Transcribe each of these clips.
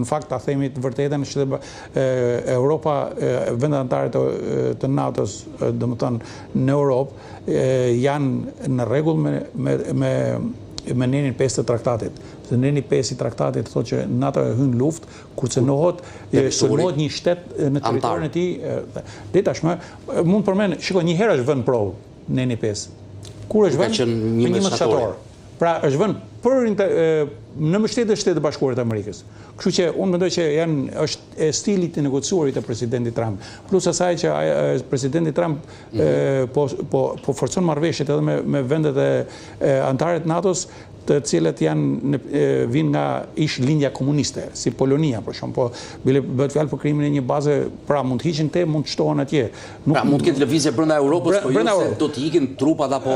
Në fakt, ta themi të vërtetën, që Europa, vendet anëtare të NATO-s, domethënë në Europë, janë në rregull me nenin 5 të traktatit. Se neni 5 i traktatit thotë që NATO e hyn luftë kur cënohet, sulmohet një shtet në territorin e tij. Deri tashmë mund përmend, shikoj, një herë është vënë provë neni 5. Kur është vënë? Me 11 shtator. Pra është vënë në mbështetje të Shtetit Bashkuar të Amerikës. Kështu që unë mendoj që është stili të negociuarit të presidentit Trump. Plus asaj që presidenti Trump po forcon marrëveshjet edhe me vendet anëtare të NATO-s, të cilët vinë nga lindja komuniste, si Polonia, për shumë, po bëhet fjalë për krimin e një baze, pra mund të hiqin mund të shtohen atje. Pra mund të ketë lëvizje brenda Europës, po jo se do të ikin trupat apo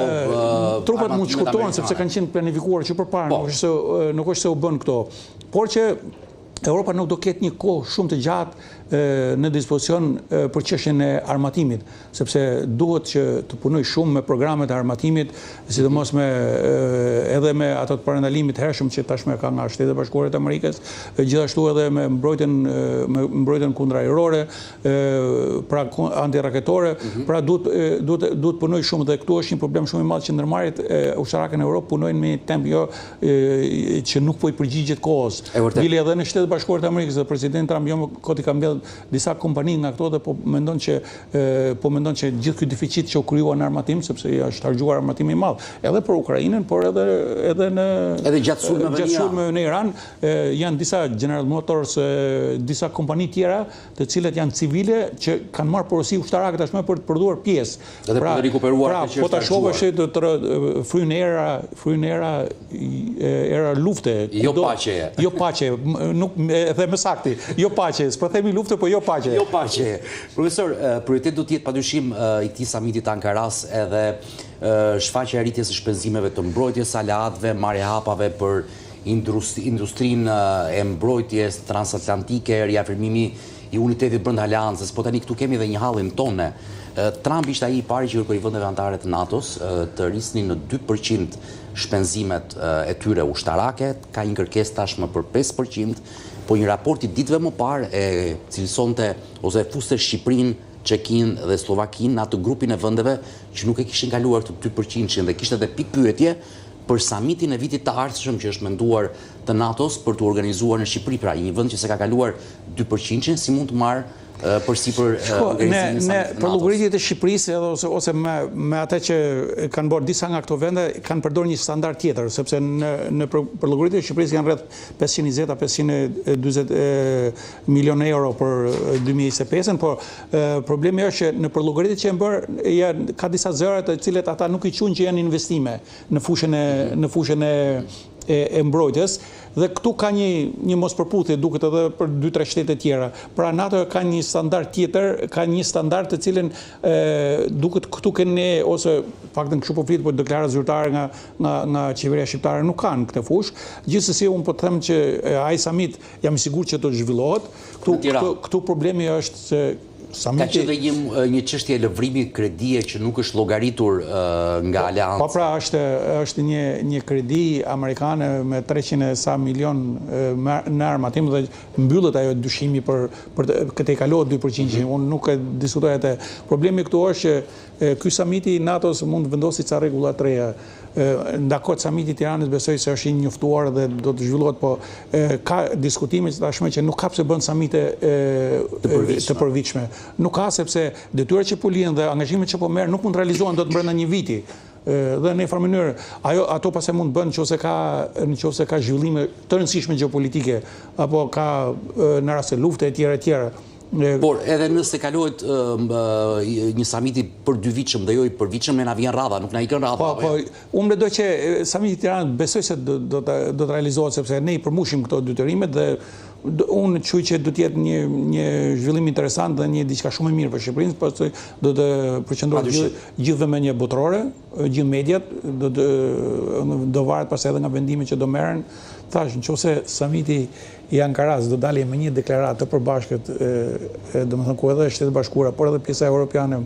trupat mund të shkurtohen sepse kanë qenë planifikuar që përpara, nuk është se u bën këto, por që Europa nuk do ketë një kohë shumë të gjatë në dispozicion për çështjen e armatimit, sepse duhet që të punoj shumë me programet e armatimit, sidomos edhe me ato të parandalimit hershëm që tashmë ka nga Shtetet Bashkuara të Amerikës, gjithashtu edhe me mbrojtjen kundërajrore, pra antiraketore, pra duhet punoj shumë dhe këtu është një problem shumë i madh që ndërmarrjet ushtarake në Europë punojnë me një temp që nuk po i përgjigjet kohës. Bile edhe në Shtetet Bashkuara të Amerikës dhe presidenti Trump jo koti ka mbjell disa kompani nga këto dhe po mendon që gjithë ky deficit që u krijua në armatim, sepse është harxhuar armatimi i madh, edhe për Ukrainën, por edhe gjatë sulmeve në Iran, janë disa General Motors, disa kompani tjera, të cilët janë civile që kanë marrë porosi ushtarake tashmë për të prodhuar pjesë. Edhe për të rikuperuar atë që po ta shohësh fryn era lufte. Jo paqeje. Jo paqe, nuk edhe më saktë. Jo paqe, s'po themi lufte, po jo paqe. Jo paqe. Profesor, prioritet do të jetë padyshim i këtij samitit Ankaras edhe shfaqja e rritjes së shpenzimeve të mbrojtjes, aleatëve, marrëhapave për industrinë e mbrojtjes transatlantike, riafirmimi i unitetit brenda aleancës. Po tani këtu kemi edhe një hallin tonë. Trump ishte ai i pari që kërkoi vendeve anëtare të NATO-s të rrisnin në 2% shpenzimet e tyre ushtarake, ka një kërkesë tashmë për 5%. Po një raport i ditëve më parë e cilësonte ose fuste Shqipërinë, Çekin dhe Slovakin në atë grupin e vendeve që nuk e kishin kaluar këtë 2% dhe kishte edhe pikpyetje për samitin e vitit të ardhshëm që është menduar të NATO-s për të organizuar në Shqipëri, pra një vend që s'e ka kaluar 2%, si mund të marrë përsipër organizimin e për llogaritjet e Shqipërisë ose me atë që kanë bërë disa nga këto vende kanë përdorur një standard tjetër, sepse në për llogaritjet e Shqipërisë janë rreth 520-540 milionë euro për 2025-ën, por problemi është që në për llogaritjet që janë bërë ka disa zëra të cilët ata nuk i quajnë që janë investime në fushën e mbrojtjes, dhe këtu ka një mospërputhje duket edhe për 2-3 shtete tjera. Pra NATO ka një standard tjetër, ka një standard të cilën duket këtu kene, ose faktën kështu po flitet, por deklarat zyrtare nga qeveria shqiptare nuk kanë këtë fushë. Gjithsesi unë po të them që ai summit jam i sigurt që do të zhvillohet. Këtu problemi është se ka që dhe një çështje lëvrimi kredie që nuk është llogaritur nga aleanca. Po pra është një kredi amerikane me 300 e sa milion në armatim dhe mbyllet ajo dyshimi për këtë e kalohet 2%. Unë nuk e diskutoj atë. Problemi këtu është që ky samiti i NATO-s mund të vendosë ca rregulla të reja. Ndakot samiti i Tiranës besoj se është i njoftuar dhe do të zhvillohet, po ka diskutime që tashmë që nuk ka pse bën samite të përvitshme. Nuk ka, sepse detyrat që po lihen dhe angazhimet që po merr nuk mund të realizohen dot brenda një viti. Dhe në një farë mënyrë ato pas e mund të bën nëse ka zhvillime të rëndësishme gjeopolitike apo ka në rast se lufte e tjera. Por edhe nëse kalohet një samiti për 2 vitshëm dhe jo i përvitshëm, ne na vjen radha, nuk na ikën radha. Po, unë mendoj që samiti i Tiranës besoj se do të realizohet, sepse ne i përmushim këto detyrimet dhe unë quj që do të jetë një zhvillim interesant dhe një diçka shumë e mirë për Shqipërinë, pastaj do të përqendrohet gjithë vëmendja botërore, gjithë mediat, do varet pastaj edhe nga vendimet që do merren. Thash, nëse samiti i Ankaras do dalë me një deklaratë të përbashkët, domethënë ku edhe Shtetet Bashkuara, por edhe pjesa europiane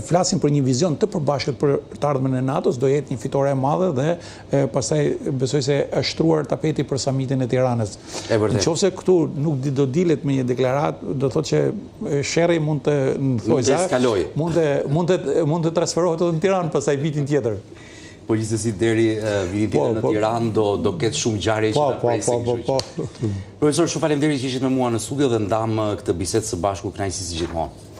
flasin për një vizion të përbashkët për të ardhmen e NATO-s, do jetë një fitore e madhe dhe pastaj besoj se është shtruar tapeti për samitin e Tiranës. Nëse këtu nuk do dilet me një deklarat, do thotë që sherri mund të mund të transferohet edhe në Tiranë pastaj vitin tjetër. Po gjithsesi deri vitin tjetër në Tiranë do ketë shumë ngjarje që na presin. Profesor, shumë faleminderit që ishit me mua në studio dhe ndam këtë bisedë së bashku, kënaqësi si gjithmonë.